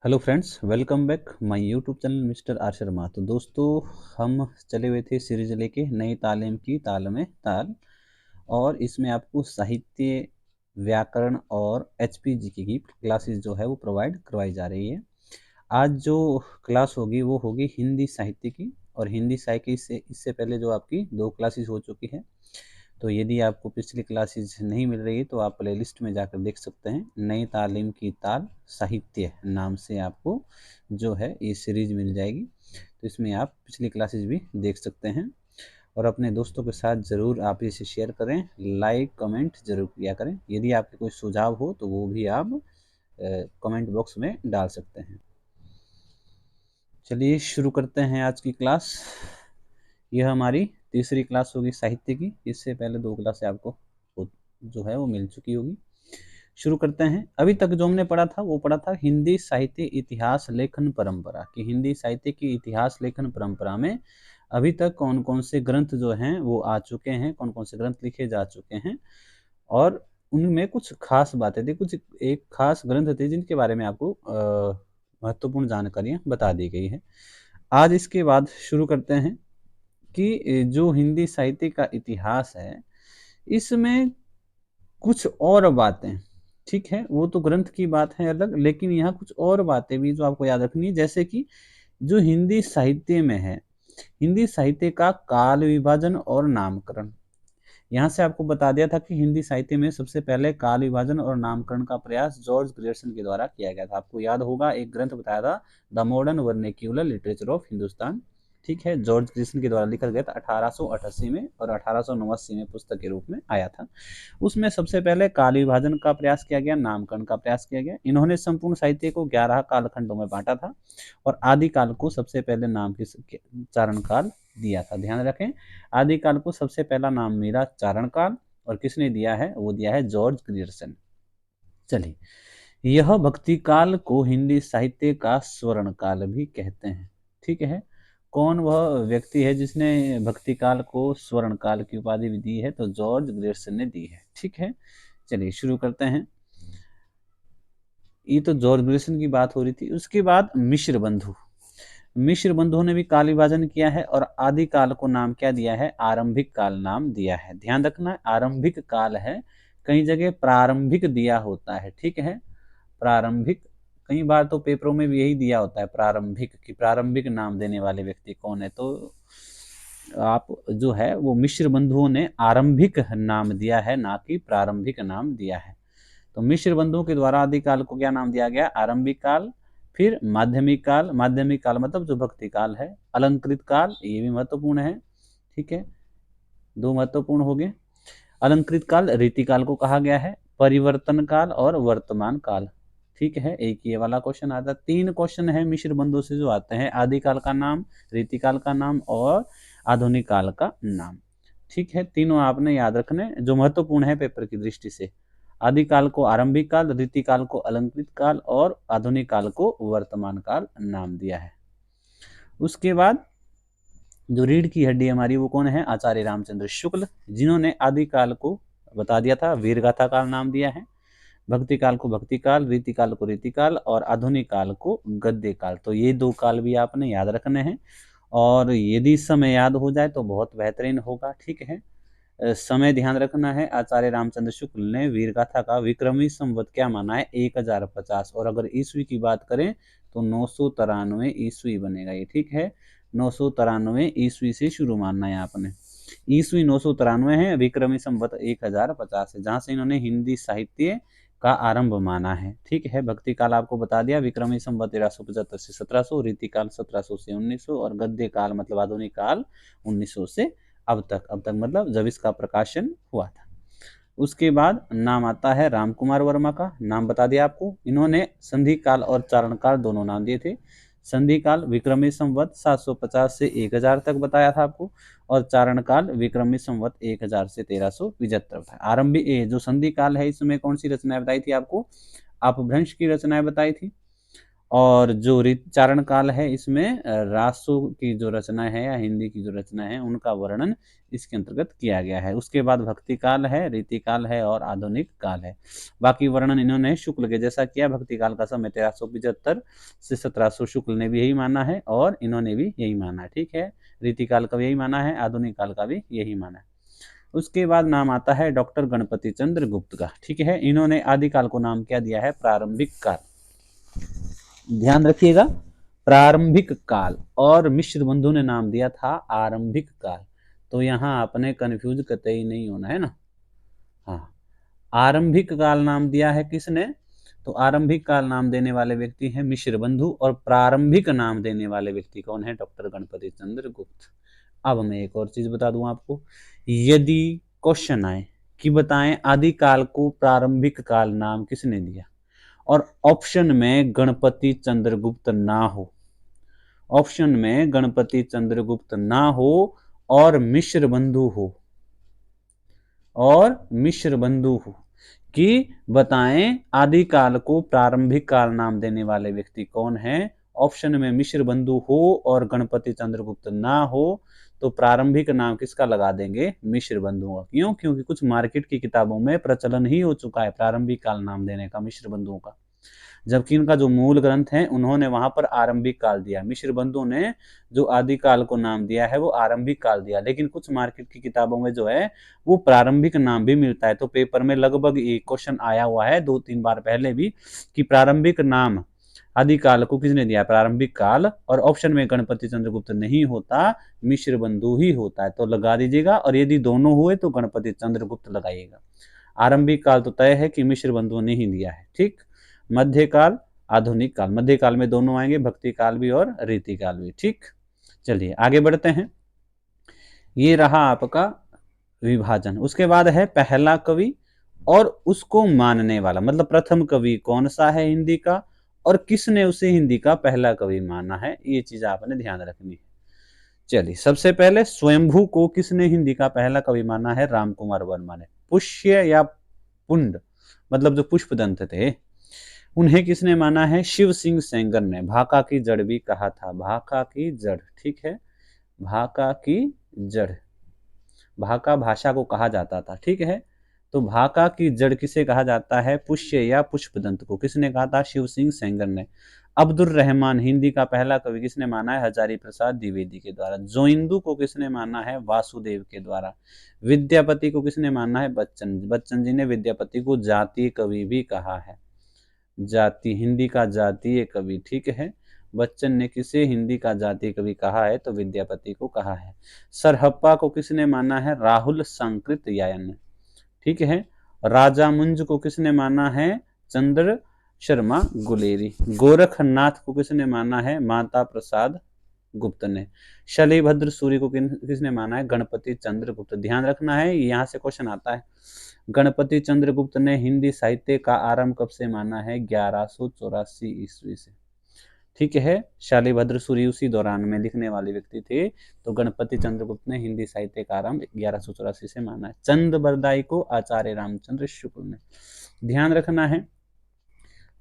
Hello friends, welcome back my YouTube channel mister R Sharma. तो दोस्तों, हम चले हुए थे सीरीज लेके नई तालीम की ताल में ताल, और इसमें आपको साहित्य, व्याकरण और एचपीजीके की क्लासेस जो है वो प्रोवाइड करवाई जा रही है। आज जो क्लास होगी वो होगी हिंदी साहित्य की, और हिंदी साहित्य से इससे पहले जो आपकी दो क्लासेस हो चुकी है। तो यदि आपको पिछली क्लासेस नहीं मिल रही तो आप प्लेलिस्ट में जाकर देख सकते हैं। नई तालीम की ताल साहित्य नाम से आपको जो है ये सीरीज मिल जाएगी। तो इसमें आप पिछली क्लासेस भी देख सकते हैं, और अपने दोस्तों के साथ ज़रूर आप इसे शेयर करें, लाइक कमेंट ज़रूर किया करें। यदि आपके कोई सुझाव हो तो वो भी आप कमेंट बॉक्स में डाल सकते हैं। चलिए शुरू करते हैं आज की क्लास। यह हमारी तीसरी क्लास होगी साहित्य की। इससे पहले दो क्लासें आपको जो है वो मिल चुकी होगी। शुरू करते हैं। अभी तक जो हमने पढ़ा था वो पढ़ा था हिंदी साहित्य इतिहास लेखन परंपरा की। हिंदी साहित्य की इतिहास लेखन परंपरा में अभी तक कौन कौन से ग्रंथ जो हैं वो आ चुके हैं, कौन कौन से ग्रंथ लिखे जा चुके हैं, और उनमें कुछ खास बातें थी, कुछ एक खास ग्रंथ थे जिनके बारे में आपको महत्वपूर्ण जानकारियां बता दी गई है। आज इसके बाद शुरू करते हैं कि जो हिंदी साहित्य का इतिहास है इसमें कुछ और बातें, ठीक है, वो तो ग्रंथ की बात है अलग, लेकिन यहाँ कुछ और बातें भी जो आपको याद रखनी है। जैसे कि जो हिंदी साहित्य में है, हिंदी साहित्य का काल विभाजन और नामकरण। यहाँ से आपको बता दिया था कि हिंदी साहित्य में सबसे पहले काल विभाजन और नामकरण का प्रयास जॉर्ज ग्रियर्सन के द्वारा किया गया था। आपको याद होगा एक ग्रंथ बताया था, the modern vernacular literature of Hindustan, ठीक है, जॉर्ज ग्रियर्सन के द्वारा लिखा गया था 1888 में, और 1889 में पुस्तक के रूप में आया था। उसमें सबसे पहले काल विभाजन का प्रयास किया गया, नामकरण का प्रयास किया गया। इन्होंने संपूर्ण साहित्य को 11 कालखंडों में बांटा था, और आदि काल को सबसे पहले नाम के चारण काल दिया था। ध्यान रखें, आदिकाल को सबसे पहला नाम मिला चारण काल, और किसने दिया है? वो दिया है जॉर्ज ग्रियर्सन। चलिए, यह भक्ति काल को हिंदी साहित्य का स्वर्ण काल भी कहते हैं, ठीक है। कौन वह व्यक्ति है जिसने भक्ति काल को स्वर्ण काल की उपाधि भी दी है? तो जॉर्ज ग्रियर्सन ने दी है, ठीक है। चलिए शुरू करते हैं। ये तो जॉर्ज ग्रियर्सन की बात हो रही थी। उसके बाद मिश्र बंधु, मिश्र बंधुओं ने भी काल विभाजन किया है, और आदि काल को नाम क्या दिया है? आरंभिक काल नाम दिया है। ध्यान रखना, आरंभिक काल है, कई जगह प्रारंभिक दिया होता है, ठीक है, प्रारंभिक। कई बार तो पेपरों में भी यही दिया होता है प्रारंभिक, कि प्रारंभिक नाम देने वाले व्यक्ति कौन है। तो आप जो है वो मिश्र बंधुओं ने आरंभिक नाम दिया है, ना कि प्रारंभिक नाम दिया है। तो मिश्र बंधुओं के द्वारा आदि काल को क्या नाम दिया गया? आरंभिक काल। फिर माध्यमिक काल, माध्यमिक काल मतलब जो भक्ति काल है। अलंकृत काल, ये भी महत्वपूर्ण है, ठीक है, दो महत्वपूर्ण हो गए। अलंकृत काल रीतिकाल को कहा गया है। परिवर्तन काल और वर्तमान काल, ठीक है, एक ये वाला क्वेश्चन आता है। तीन क्वेश्चन है मिश्र बंधु से जो आते हैं, आदि काल का नाम, रीतिकाल का नाम और आधुनिक काल का नाम, ठीक है। तीनों आपने याद रखने जो महत्वपूर्ण है पेपर की दृष्टि से। आदि काल को आरंभिक काल, रीति काल को अलंकृत काल, और आधुनिक काल को वर्तमान काल नाम दिया है। उसके बाद जो रीढ़ की हड्डी हमारी वो कौन है? आचार्य रामचंद्र शुक्ल, जिन्होंने आदि काल को बता दिया था, वीरगाथा काल नाम दिया है। भक्ति काल को भक्ति काल, रीति काल को रीति काल, और आधुनिक काल को गद्य काल। तो ये दो काल भी आपने याद रखने हैं, और यदि समय याद हो जाए तो बहुत बेहतरीन होगा, ठीक है। समय ध्यान रखना है। आचार्य रामचंद्र शुक्ल ने वीरगाथा का विक्रमी संवत क्या माना है? 1050, और अगर ईस्वी की बात करें तो 993 ईस्वी बनेगा ये, ठीक है। 993 ईस्वी से शुरू मानना है आपने। ईस्वी 993 है, विक्रमी संवत 1050 है, जहां से इन्होंने हिंदी साहित्य का आरंभ माना है, ठीक है। भक्ति काल आपको बता दिया, विक्रमी संवत 1375 से 1700, रीति काल 1700 से 1900, और गद्य काल मतलब आधुनिक काल 1900 से अब तक मतलब जब इसका प्रकाशन हुआ था। उसके बाद नाम आता है राम कुमार वर्मा का। नाम बता दिया आपको, इन्होंने संधि काल और चारण काल दोनों नाम दिए थे। संधि काल विक्रमी संवत 750 से 1000 तक बताया था आपको, और चारण काल विक्रमी संवत 1000 से 1375 था। आरंभिक जो संधि काल है इसमें कौन सी रचनाएं बताई थी आपको? अपभ्रंश की रचनाएं बताई थी। और जो चारण काल है इसमें रासों की जो रचना है या हिंदी की जो रचना है उनका वर्णन इसके अंतर्गत किया गया है। उसके बाद भक्ति काल है, रीति काल है और आधुनिक काल है। बाकी वर्णन इन्होंने शुक्ल के जैसा किया। भक्ति काल का समय 1375 से 1700 शुक्ल ने भी यही माना है और इन्होंने भी यही माना है। ठीक है, रीति काल का भी यही माना है, आधुनिक काल का भी यही माना है। उसके बाद नाम आता है डॉक्टर गणपति चंद्र गुप्त का। ठीक है, इन्होंने आदिकाल को नाम क्या दिया है? प्रारंभिक काल। ध्यान रखिएगा, प्रारंभिक काल। और मिश्र बंधु ने नाम दिया था आरंभिक काल। तो यहां आपने कंफ्यूज कतई नहीं होना है ना। हाँ, आरंभिक काल नाम दिया है किसने? तो आरंभिक काल नाम देने वाले व्यक्ति हैं मिश्र बंधु और प्रारंभिक नाम देने वाले व्यक्ति कौन है? डॉक्टर गणपति चंद्र गुप्त। अब मैं एक और चीज बता दूं आपको, यदि क्वेश्चन आए कि बताएं आदिकाल को प्रारंभिक काल नाम किसने दिया और ऑप्शन में गणपति चंद्रगुप्त ना हो, ऑप्शन में गणपति चंद्रगुप्त ना हो और मिश्र बंधु हो, और मिश्र बंधु हो, कि बताएं आदिकाल को प्रारंभिक काल नाम देने वाले व्यक्ति कौन है? ऑप्शन में मिश्र बंधु हो और गणपति चंद्रगुप्त ना हो तो प्रारंभिक नाम किसका लगा देंगे? मिश्र बंधुओं का। क्यों? क्योंकि कुछ मार्केट की किताबों में प्रचलन ही हो चुका है प्रारंभिक काल नाम देने का मिश्र बंधुओं का, जबकि इनका जो मूल ग्रंथ है उन्होंने वहां पर आरंभिक काल दिया। मिश्र बंधु ने जो आदिकाल को नाम दिया है वो आरंभिक काल दिया, लेकिन कुछ मार्केट की किताबों में जो है वो प्रारंभिक नाम भी मिलता है। तो पेपर में लगभग एक क्वेश्चन आया हुआ है 2-3 बार पहले भी कि प्रारंभिक नाम आदिकाल को किसने दिया? प्रारंभिक काल। और ऑप्शन में गणपति चंद्रगुप्त नहीं होता, मिश्र बंधु ही होता है, तो लगा दीजिएगा। और यदि दोनों हुए तो गणपति चंद्रगुप्त लगाइएगा। आरंभिक काल तो तय है कि मिश्र बंधु ने ही दिया है। ठीक, मध्यकाल, आधुनिक काल, मध्यकाल में दोनों आएंगे, भक्ति काल भी और रीति काल भी। ठीक, चलिए आगे बढ़ते हैं। ये रहा आपका विभाजन। उसके बाद है पहला कवि और उसको मानने वाला, मतलब प्रथम कवि कौन सा है हिंदी का और किसने उसे हिंदी का पहला कवि माना है, ये चीज आपने ध्यान रखनी है। चलिए, सबसे पहले स्वयंभू को किसने हिंदी का पहला कवि माना है? राम कुमार वर्मा ने। पुष्य या पुंड, मतलब जो पुष्पदंत थे, उन्हें किसने माना है? शिव सिंह सेंगर ने। भाका की जड़ भी कहा था, भाका की जड़। ठीक है, भाका की जड़, भाका भाषा को कहा जाता था। ठीक है, तो भाका की जड़ किसे कहा जाता है? पुष्य या पुष्पदंत को। किसने कहा था? शिव सिंह सेंगर ने। अब्दुल रहमान हिंदी का पहला कवि किसने माना है? हजारी प्रसाद द्विवेदी के द्वारा। जोइंदू को किसने माना है? वासुदेव के द्वारा। विद्यापति को किसने माना है? बच्चन, बच्चन जी ने विद्यापति को जातीय कवि भी कहा है। जाति, हिंदी का जातीय कवि। ठीक है, बच्चन ने किसे हिंदी का जातीय कवि कहा है? तो विद्यापति को कहा है। सरहप्पा को किसने माना है? राहुल सांकृत्यायन ने। ठीक है, राजा मुंज को किसने माना है? चंद्र शर्मा गुलेरी। गोरखनाथ को किसने माना है? माता प्रसाद गुप्त ने। शलिभद्र सूर्य को किसने माना है? गणपति चंद्र गुप्त। ध्यान रखना है, यहाँ से क्वेश्चन आता है। गणपति चंद्र गुप्त ने हिंदी साहित्य का आरंभ कब से माना है? 1184 ईस्वी से। ठीक है, शालिभद्र सूरी उसी दौरान में लिखने वाले व्यक्ति थे। तो गणपति चंद्रगुप्त ने हिंदी साहित्य का आरंभ 1184 से माना है। चंद बरदाई को आचार्य रामचंद्र शुक्ल ने। ध्यान रखना है,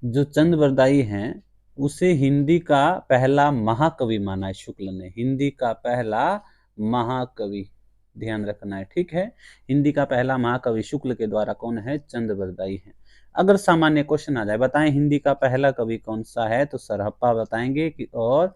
जो चंद बरदाई हैं उसे हिंदी का पहला महाकवि माना है शुक्ल ने। हिंदी का पहला महाकवि, ध्यान रखना है। ठीक है, हिंदी का पहला महाकवि शुक्ल के द्वारा कौन है? चंद बरदाई है। अगर सामान्य क्वेश्चन आ जाए, बताएं हिंदी का पहला कवि कौन सा है, तो सरहप्पा बताएंगे कि, और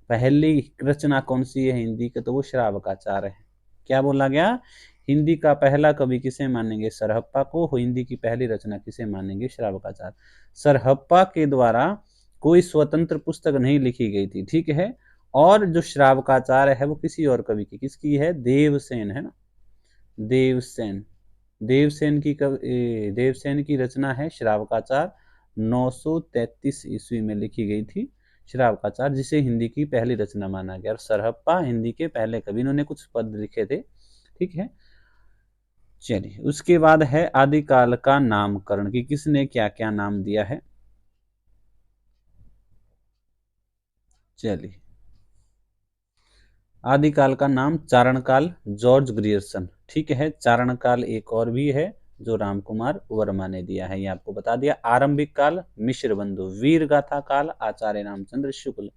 पहली रचना कौन सी है हिंदी की, तो वो श्रावकाचार्य है। क्या बोला गया? हिंदी का पहला कवि किसे मानेंगे? सरहप्पा को। हिंदी की पहली रचना किसे मानेंगे? श्रावकाचार्य। सरहप्पा के द्वारा कोई स्वतंत्र पुस्तक नहीं लिखी गई थी। ठीक है, और जो श्रावकाचार्य है वो किसी और कवि की, किसकी है? देवसेन है ना, देवसेन। देवसेन की रचना है श्रावकाचार। 933 ईस्वी में लिखी गई थी श्रावकाचार, जिसे हिंदी की पहली रचना माना गया। और सरहप्पा हिंदी के पहले कवि, इन्होंने कुछ पद लिखे थे। ठीक है, चलिए उसके बाद है आदिकाल का नामकरण कि किसने क्या क्या नाम दिया है। चलिए, आदिकाल का नाम चारण काल, जॉर्ज ग्रियर्सन। ठीक है, चारण काल एक और भी है, जो राम कुमार वर्मा ने दिया है, ये आपको बता दिया। आरंभिक काल मिश्र बंधु, वीर गाथा काल आचार्य रामचंद्र शुक्ल,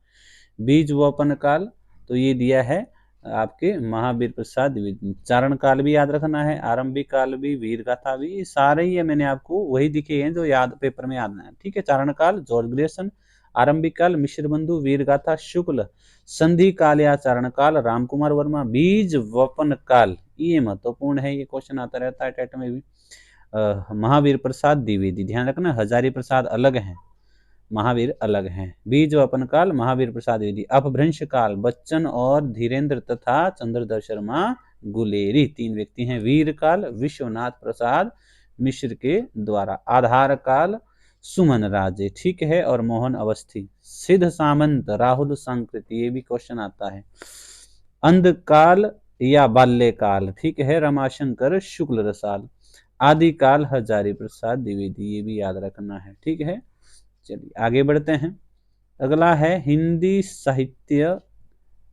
बीज वपन काल तो ये दिया है आपके महावीर प्रसाद द्विवेदी। चारण काल भी याद रखना है, आरंभिक काल भी, वीर गाथा भी, सारे ही मैंने आपको वही दिखे हैं जो याद पेपर में याद है। ठीक है, चारण काल जॉर्ज ग्रेसन, आरंभिक काल मिश्र बंधु, वीर गाथा शुक्ल, संधि काल या चारण काल राम कुमार वर्मा, बीज वपन काल, ये महत्वपूर्ण है, ये क्वेश्चन आता रहता है टेट में भी, महावीर प्रसाद द्विवेदी। ध्यान रखना, हजारी प्रसाद अलग हैं, महावीर अलग हैं। बीज वपन काल महावीर प्रसाद द्विवेदी। अपभ्रंश काल बच्चन और धीरेन्द्र तथा चंद्रधर शर्मा गुलेरी, तीन व्यक्ति हैं। वीर काल विश्वनाथ प्रसाद मिश्र के द्वारा। आधार काल सुमन राजे, ठीक है, और मोहन अवस्थी। सिद्ध सामंत राहुल संकृत, ये भी क्वेश्चन आता है। अंधकाल या बाल्यकाल, ठीक है, रमाशंकर शुक्ल रसाल। आदिकाल हजारी प्रसाद द्विवेदी, ये भी याद रखना है। ठीक है, चलिए आगे बढ़ते हैं। अगला है हिंदी साहित्य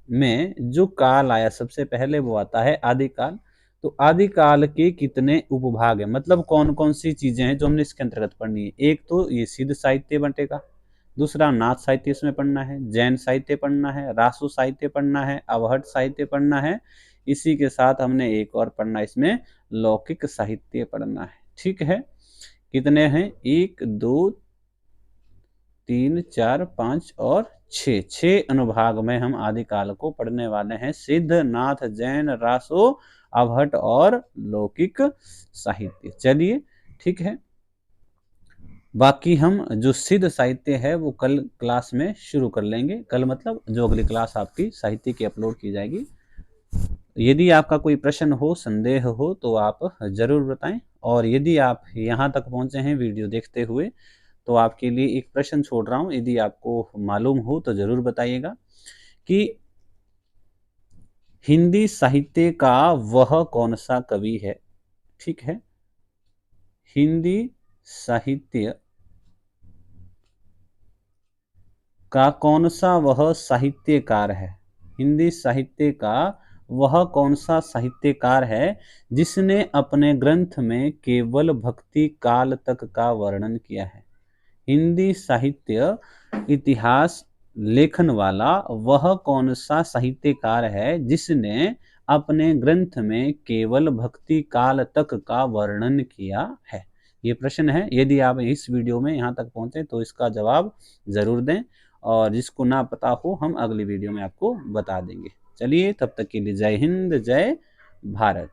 में जो काल आया सबसे पहले वो आता है आदिकाल। तो आदिकाल के कितने उपभाग हैं, मतलब कौन कौन सी चीजें हैं जो हमने इसके अंतर्गत पढ़नी है। एक तो ये सिद्ध साहित्य बंटेगा, दूसरा नाथ साहित्य इसमें पढ़ना है, जैन साहित्य पढ़ना है, रासु साहित्य पढ़ना है, अवहट साहित्य पढ़ना है, इसी के साथ हमने एक और पढ़ना है इसमें लौकिक साहित्य पढ़ना है। ठीक है, कितने हैं, 1 2 3 4 5 और 6, 6 अनुभाग में हम आदिकाल को पढ़ने वाले हैं। सिद्ध, नाथ, जैन, रासो, अवहट और लौकिक साहित्य। चलिए ठीक है, बाकी हम जो सिद्ध साहित्य है वो कल क्लास में शुरू कर लेंगे। कल मतलब जो अगली क्लास आपकी साहित्य की अपलोड की जाएगी। यदि आपका कोई प्रश्न हो, संदेह हो तो आप जरूर बताएं। और यदि आप यहाँ तक पहुँचे हैं वीडियो देखते हुए तो आपके लिए एक प्रश्न छोड़ रहा हूँ, यदि आपको मालूम हो तो जरूर बताइएगा कि हिंदी साहित्य का वह कौन सा कवि है। ठीक है, हिंदी साहित्य का कौन सा वह साहित्यकार है, हिंदी साहित्य का वह कौन सा साहित्यकार है जिसने अपने ग्रंथ में केवल भक्ति काल तक का वर्णन किया है। हिंदी साहित्य इतिहास लेखन वाला वह कौन सा साहित्यकार है जिसने अपने ग्रंथ में केवल भक्ति काल तक का वर्णन किया है। ये प्रश्न है। यदि आप इस वीडियो में यहाँ तक पहुंचे तो इसका जवाब जरूर दें, और जिसको ना पता हो हम अगली वीडियो में आपको बता देंगे। चलिए, तब तक के लिए जय हिंद, जय भारत।